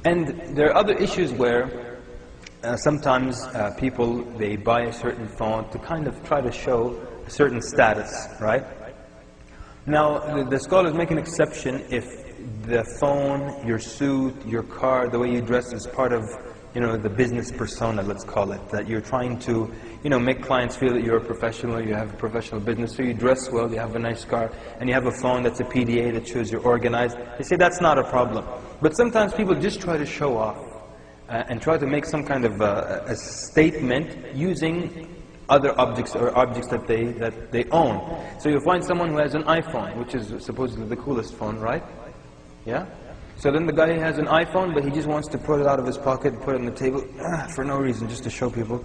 And there are other issues where sometimes people, they buy a certain phone to kind of try to show a certain status, right? Now, the scholars make an exception if the phone, your suit, your car, the way you dress is part of, the business persona, let's call it. That you're trying to, make clients feel that you're a professional, you have a professional business, so you dress well, you have a nice car, and you have a phone that's a PDA that shows you're organized. They say that's not a problem. But sometimes people just try to show off and try to make some kind of a statement using other objects or objects that they own. So you'll find someone who has an iPhone, which is supposedly the coolest phone, right? Yeah? So then the guy has an iPhone, but he just wants to put it out of his pocket and put it on the table for no reason, just to show people,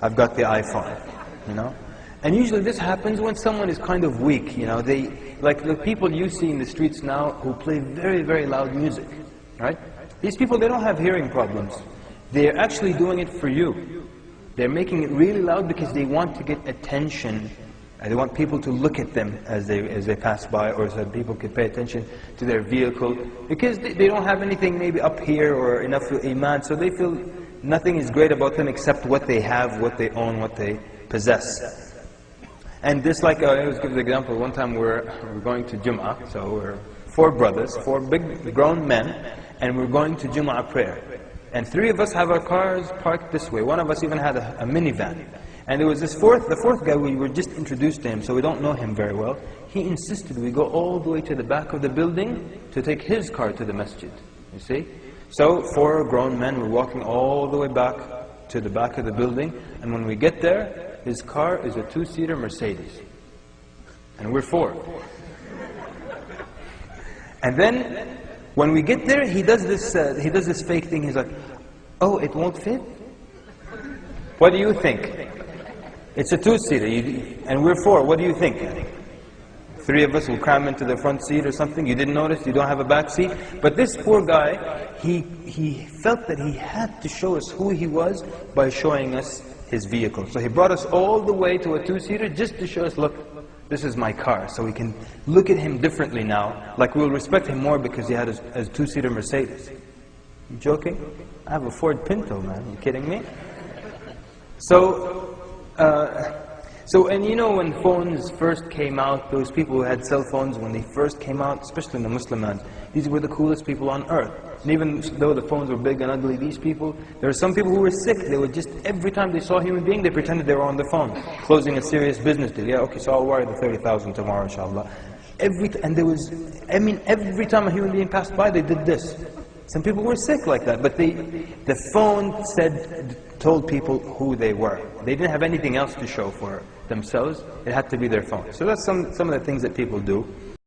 I've got the iPhone, And usually this happens when someone is kind of weak, like the people you see in the streets now who play very, very loud music, right? These people, they don't have hearing problems. They're actually doing it for you. They're making it really loud because they want to get attention. They want people to look at them as they pass by, or so that people can pay attention to their vehicle. Because they don't have anything maybe up here or enough iman, so they feel nothing is great about them except what they have, what they own, what they possess. And this, like, I always give the example, one time we're going to Jum'ah, so we're 4 brothers, 4 big grown men, and we're going to Jum'ah prayer. And 3 of us have our cars parked this way. One of us even had a minivan. And there was the fourth guy, we were just introduced to him, so we don't know him very well. He insisted we go all the way to the back of the building to take his car to the masjid, you see? So 4 grown men were walking all the way back to the back of the building, and when we get there, his car is a 2-seater Mercedes. And we're 4. And then, when we get there, he does this fake thing, he's like, oh, it won't fit? What do you think? It's a 2-seater, and we're 4. What do you think? 3 of us will cram into the front seat or something. You didn't notice, you don't have a back seat. But this poor guy, he felt that he had to show us who he was by showing us his vehicle. So he brought us all the way to a 2-seater just to show us, look, this is my car. So we can look at him differently now. Like we'll respect him more because he had a 2-seater Mercedes. You joking? I have a Ford Pinto, man. You kidding me? And when phones first came out, those people who had cell phones, when they first came out, especially in the Muslim lands, these were the coolest people on earth. And even though the phones were big and ugly, these people, there were some people who were sick. They would just, every time they saw a human being, they pretended they were on the phone, closing a serious business deal. Yeah, okay, so I'll wire the 30,000 tomorrow, inshallah. Every time a human being passed by, they did this. Some people were sick like that, but the phone told people who they were. They didn't have anything else to show for themselves. It had to be their phone. So that's some of the things that people do.